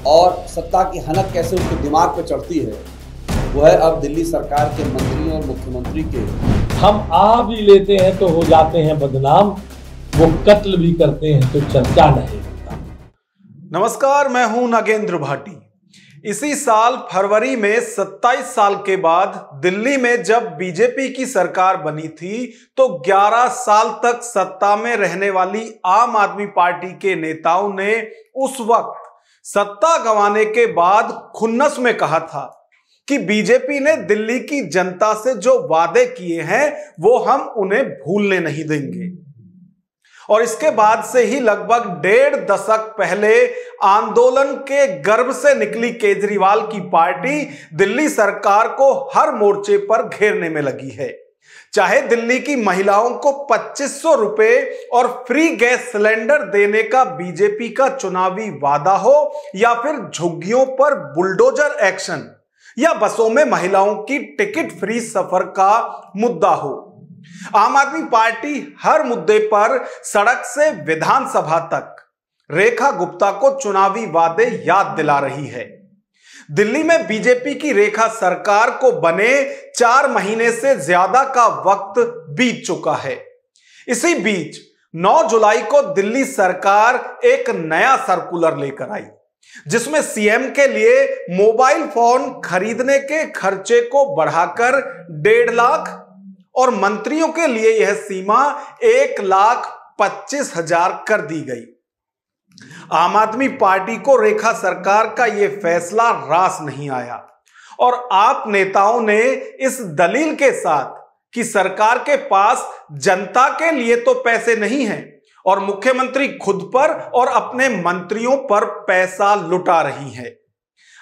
और सत्ता की हनक कैसे उसके दिमाग पे चढ़ती है, वो है अब दिल्ली सरकार के मंत्रियों और मुख्यमंत्री के। हम आ भी लेते हैं तो हो जाते हैं बदनाम, वो कत्ल भी करते हैं तो चर्चा नहीं होता। नमस्कार, मैं हूं नागेंद्र भाटी। इसी साल फरवरी में 27 साल के बाद दिल्ली में जब बीजेपी की सरकार बनी थी तो 11 साल तक सत्ता में रहने वाली आम आदमी पार्टी के नेताओं ने उस वक्त सत्ता गंवाने के बाद खुन्नस में कहा था कि बीजेपी ने दिल्ली की जनता से जो वादे किए हैं वो हम उन्हें भूलने नहीं देंगे। और इसके बाद से ही लगभग 1.5 दशक पहले आंदोलन के गर्भ से निकली केजरीवाल की पार्टी दिल्ली सरकार को हर मोर्चे पर घेरने में लगी है। चाहे दिल्ली की महिलाओं को 2500 रुपए और फ्री गैस सिलेंडर देने का बीजेपी का चुनावी वादा हो, या फिर झुग्गियों पर बुलडोजर एक्शन, या बसों में महिलाओं की टिकट फ्री सफर का मुद्दा हो, आम आदमी पार्टी हर मुद्दे पर सड़क से विधानसभा तक रेखा गुप्ता को चुनावी वादे याद दिला रही है। दिल्ली में बीजेपी की रेखा सरकार को बने 4 महीने से ज्यादा का वक्त बीत चुका है। इसी बीच 9 जुलाई को दिल्ली सरकार एक नया सर्कुलर लेकर आई, जिसमें सीएम के लिए मोबाइल फोन खरीदने के खर्चे को बढ़ाकर 1.5 लाख और मंत्रियों के लिए यह सीमा 1,25,000 कर दी गई। आम आदमी पार्टी को रेखा सरकार का यह फैसला रास नहीं आया और आप नेताओं ने इस दलील के साथ कि सरकार के पास जनता के लिए तो पैसे नहीं हैं और मुख्यमंत्री खुद पर और अपने मंत्रियों पर पैसा लुटा रही है,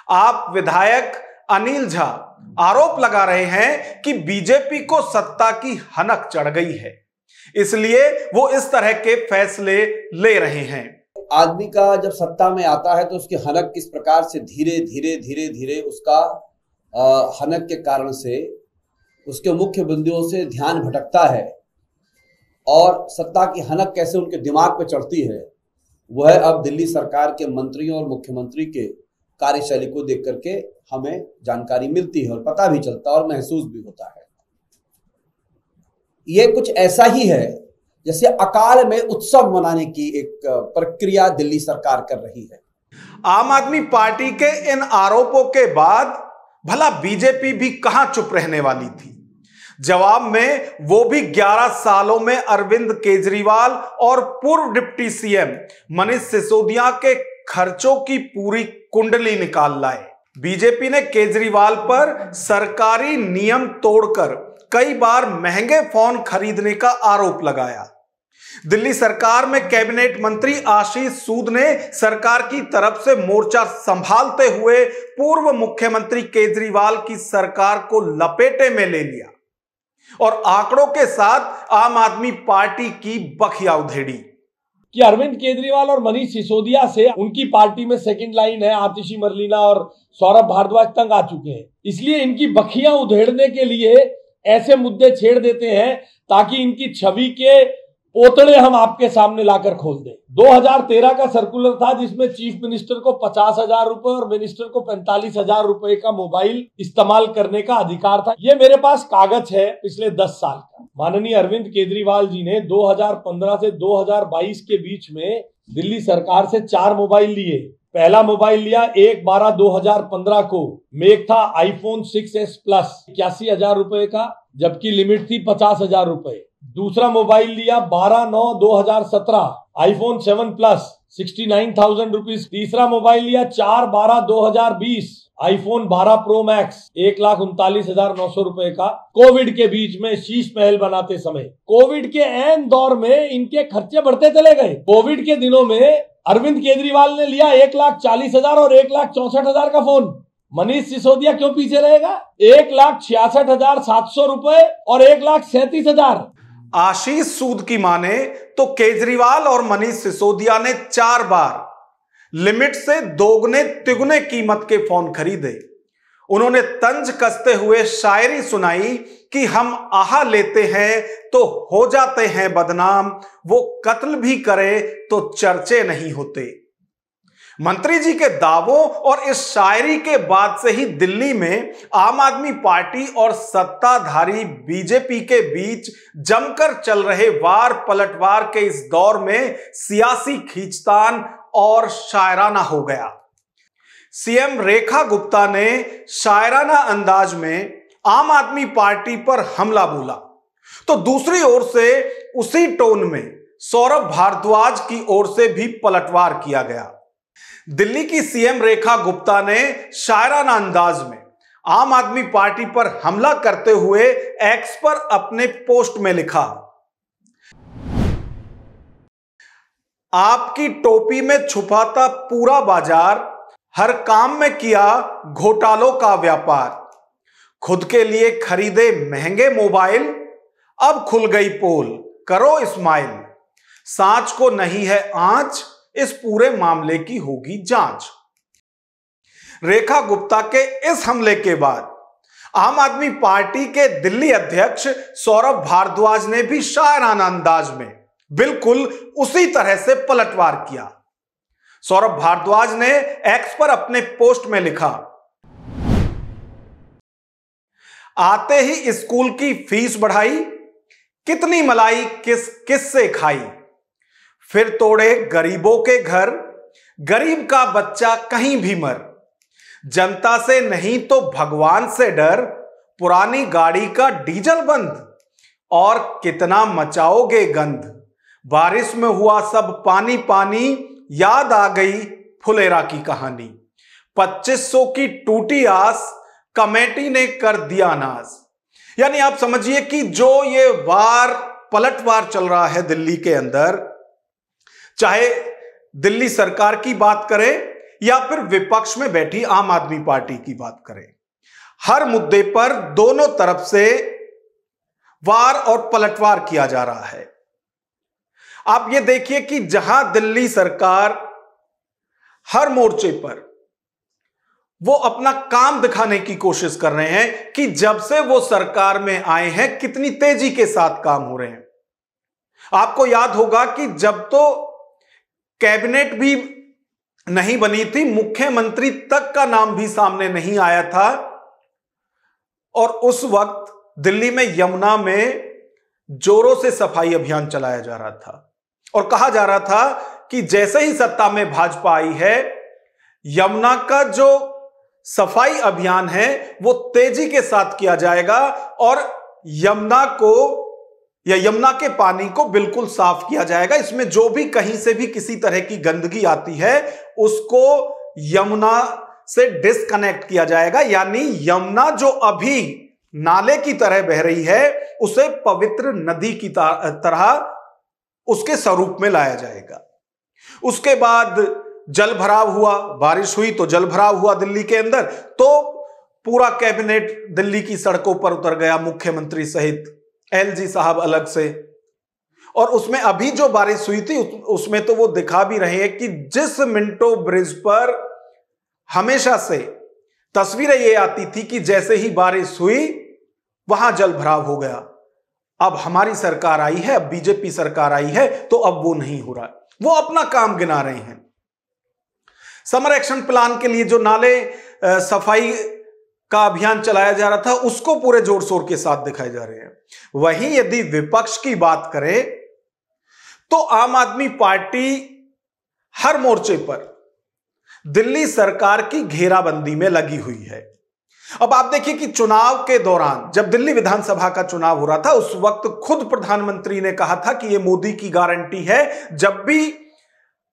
आप विधायक अनिल झा आरोप लगा रहे हैं कि बीजेपी को सत्ता की हनक चढ़ गई है, इसलिए वो इस तरह के फैसले ले रहे हैं। आदमी का जब सत्ता में आता है तो उसकी हनक किस प्रकार से धीरे धीरे उसका हनक के कारण से उसके मुख्य बिंदुओं से ध्यान भटकता है और सत्ता की हनक कैसे उनके दिमाग पे चढ़ती है, वह अब दिल्ली सरकार के मंत्रियों और मुख्यमंत्री के कार्यशैली को देख करके हमें जानकारी मिलती है और पता भी चलता है और महसूस भी होता है। यह कुछ ऐसा ही है जैसे अकाल में उत्सव मनाने की एक प्रक्रिया दिल्ली सरकार कर रही है। आम आदमी पार्टी के इन आरोपों के बाद भला बीजेपी भी कहां चुप रहने वाली थी। जवाब में वो भी 11 सालों में अरविंद केजरीवाल और पूर्व डिप्टी सीएम मनीष सिसोदिया के खर्चों की पूरी कुंडली निकाल लाए। बीजेपी ने केजरीवाल पर सरकारी नियम तोड़कर कई बार महंगे फोन खरीदने का आरोप लगाया। दिल्ली सरकार में कैबिनेट मंत्री आशीष सूद ने सरकार की तरफ से मोर्चा संभालते हुए पूर्व मुख्यमंत्री केजरीवाल की सरकार को लपेटे में ले लिया और आंकड़ों के साथ आम आदमी पार्टी की बखिया उधेड़ी कि अरविंद केजरीवाल और मनीष सिसोदिया से उनकी पार्टी में सेकंड लाइन है, आतिशी मरलीना और सौरभ भारद्वाज तंग आ चुके हैं, इसलिए इनकी बखियां उधेड़ने के लिए ऐसे मुद्दे छेड़ देते हैं ताकि इनकी छवि के पोतड़े हम आपके सामने लाकर खोल दें। 2013 का सर्कुलर था जिसमें चीफ मिनिस्टर को 50,000 रुपए और मिनिस्टर को 45,000 रुपए का मोबाइल इस्तेमाल करने का अधिकार था। ये मेरे पास कागज है पिछले 10 साल का। माननीय अरविंद केजरीवाल जी ने 2015 से 2022 के बीच में दिल्ली सरकार से 4 मोबाइल लिए। पहला मोबाइल लिया 1/12/2015 को, मेक था आईफोन 6s प्लस 81,000 रुपए का, जबकि लिमिट थी 50,000 रुपए। दूसरा मोबाइल लिया 12/9/2017 आईफोन 7 प्लस 69,000 रुपीज। तीसरा मोबाइल लिया 4/12/2020 आईफोन 12 प्रो मैक्स 1,39,900 रुपए का। कोविड के बीच में शीश महल बनाते समय, कोविड के एन दौर में इनके खर्चे बढ़ते चले गए। कोविड के दिनों में अरविंद केजरीवाल ने लिया 1,40,000 और 1,64,000 का फोन। मनीष सिसोदिया क्यों पीछे रहेगा? 1,66,700 रुपए और 1,37,000। आशीष सूद की माने तो केजरीवाल और मनीष सिसोदिया ने 4 बार लिमिट से दोगुने तिगुने कीमत के फोन खरीदे। उन्होंने तंज कसते हुए शायरी सुनाई कि हम आहा लेते हैं तो हो जाते हैं बदनाम, वो कत्ल भी करे तो चर्चे नहीं होते। मंत्री जी के दावों और इस शायरी के बाद से ही दिल्ली में आम आदमी पार्टी और सत्ताधारी बीजेपी के बीच जमकर चल रहे वार पलटवार के इस दौर में सियासी खींचतान और शायराना हो गया। सीएम रेखा गुप्ता ने शायराना अंदाज में आम आदमी पार्टी पर हमला बोला, तो दूसरी ओर से उसी टोन में सौरभ भारद्वाज की ओर से भी पलटवार किया गया। दिल्ली की सीएम रेखा गुप्ता ने शायराना अंदाज में आम आदमी पार्टी पर हमला करते हुए एक्स पर अपने पोस्ट में लिखा, आपकी टोपी में छुपा था पूरा बाजार, हर काम में किया घोटालों का व्यापार, खुद के लिए खरीदे महंगे मोबाइल, अब खुल गई पोल करो इस्माइल, सांच को नहीं है आंच, इस पूरे मामले की होगी जांच। रेखा गुप्ता के इस हमले के बाद आम आदमी पार्टी के दिल्ली अध्यक्ष सौरभ भारद्वाज ने भी शायराना अंदाज में बिल्कुल उसी तरह से पलटवार किया। सौरभ भारद्वाज ने एक्स पर अपने पोस्ट में लिखा, आते ही स्कूल की फीस बढ़ाई, कितनी मलाई किस से खाई, फिर तोड़े गरीबों के घर, गरीब का बच्चा कहीं भी मर, जनता से नहीं तो भगवान से डर, पुरानी गाड़ी का डीजल बंद, और कितना मचाओगे गंध, बारिश में हुआ सब पानी पानी, याद आ गई फुलेरा की कहानी, 2500 की टूटी आस, कमेटी ने कर दिया नाश। यानी आप समझिए कि जो ये वार पलटवार चल रहा है दिल्ली के अंदर, चाहे दिल्ली सरकार की बात करें या फिर विपक्ष में बैठी आम आदमी पार्टी की बात करें, हर मुद्दे पर दोनों तरफ से वार और पलटवार किया जा रहा है। आप ये देखिए कि जहां दिल्ली सरकार हर मोर्चे पर वो अपना काम दिखाने की कोशिश कर रहे हैं कि जब से वो सरकार में आए हैं कितनी तेजी के साथ काम हो रहे हैं। आपको याद होगा कि जब तो कैबिनेट भी नहीं बनी थी, मुख्यमंत्री तक का नाम भी सामने नहीं आया था, और उस वक्त दिल्ली में यमुना में जोरों से सफाई अभियान चलाया जा रहा था और कहा जा रहा था कि जैसे ही सत्ता में भाजपा आई है, यमुना का जो सफाई अभियान है वो तेजी के साथ किया जाएगा और यमुना को या यमुना के पानी को बिल्कुल साफ किया जाएगा। इसमें जो भी कहीं से भी किसी तरह की गंदगी आती है उसको यमुना से डिस्कनेक्ट किया जाएगा, यानी यमुना जो अभी नाले की तरह बह रही है उसे पवित्र नदी की तरह उसके स्वरूप में लाया जाएगा। उसके बाद जल भराव हुआ, बारिश हुई तो जल भराव हुआ दिल्ली के अंदर, तो पूरा कैबिनेट दिल्ली की सड़कों पर उतर गया, मुख्यमंत्री सहित, एलजी साहब अलग से। और उसमें अभी जो बारिश हुई थी उसमें तो वो दिखा भी रहे हैं कि जिस मिंटो ब्रिज पर हमेशा से तस्वीरें ये आती थी कि जैसे ही बारिश हुई वहां जल भराव हो गया, अब हमारी सरकार आई है, अब बीजेपी सरकार आई है तो अब वो नहीं हो रहा है। वो अपना काम गिना रहे हैं। समर एक्शन प्लान के लिए जो नाले सफाई का अभियान चलाया जा रहा था उसको पूरे जोर शोर के साथ दिखाए जा रहे हैं। वहीं यदि विपक्ष की बात करें तो आम आदमी पार्टी हर मोर्चे पर दिल्ली सरकार की घेराबंदी में लगी हुई है। अब आप देखिए कि चुनाव के दौरान जब दिल्ली विधानसभा का चुनाव हो रहा था उस वक्त खुद प्रधानमंत्री ने कहा था कि यह मोदी की गारंटी है, जब भी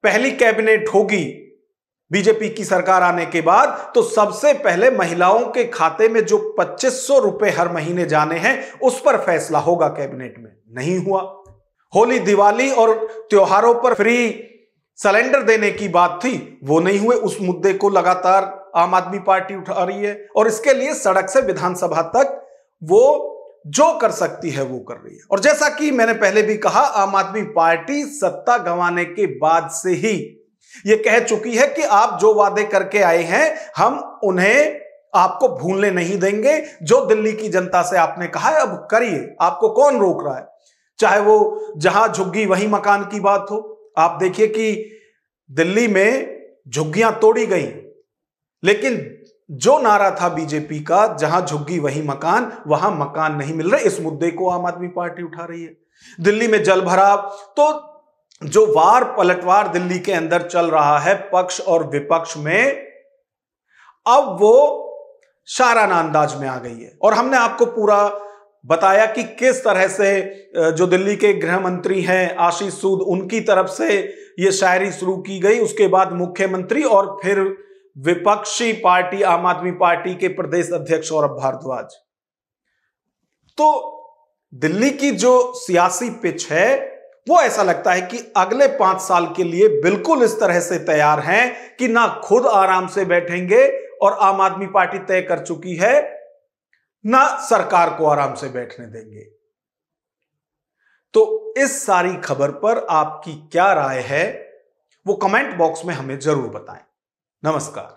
पहली कैबिनेट होगी बीजेपी की सरकार आने के बाद तो सबसे पहले महिलाओं के खाते में जो 2500 रुपए हर महीने जाने हैं उस पर फैसला होगा कैबिनेट में। नहीं हुआ। होली, दिवाली और त्योहारों पर फ्री सिलेंडर देने की बात थी, वो नहीं हुए। उस मुद्दे को लगातार आम आदमी पार्टी उठा रही है और इसके लिए सड़क से विधानसभा तक वो जो कर सकती है वो कर रही है। और जैसा कि मैंने पहले भी कहा, आम आदमी पार्टी सत्ता गंवाने के बाद से ही ये कह चुकी है कि आप जो वादे करके आए हैं हम उन्हें आपको भूलने नहीं देंगे। जो दिल्ली की जनता से आपने कहा है अब करिए, आपको कौन रोक रहा है। चाहे वो जहां झुग्गी वहीं मकान की बात हो। आप देखिए कि दिल्ली में झुग्गियां तोड़ी गई, लेकिन जो नारा था बीजेपी का, जहां झुग्गी वहीं मकान, वहां मकान नहीं मिल रहे, इस मुद्दे को आम आदमी पार्टी उठा रही है। दिल्ली में जल भराव, तो जो वार पलटवार दिल्ली के अंदर चल रहा है पक्ष और विपक्ष में, अब वो शाराना अंदाज में आ गई है। और हमने आपको पूरा बताया कि किस तरह से जो दिल्ली के गृह मंत्री हैं आशीष सूद, उनकी तरफ से ये शायरी शुरू की गई, उसके बाद मुख्यमंत्री और फिर विपक्षी पार्टी आम आदमी पार्टी के प्रदेश अध्यक्ष सौरभ भारद्वाज। तो दिल्ली की जो सियासी पिच है वो ऐसा लगता है कि अगले 5 साल के लिए बिल्कुल इस तरह से तैयार हैं कि ना खुद आराम से बैठेंगे, और आम आदमी पार्टी तय कर चुकी है ना सरकार को आराम से बैठने देंगे। तो इस सारी खबर पर आपकी क्या राय है वो कमेंट बॉक्स में हमें जरूर बताएं। नमस्कार।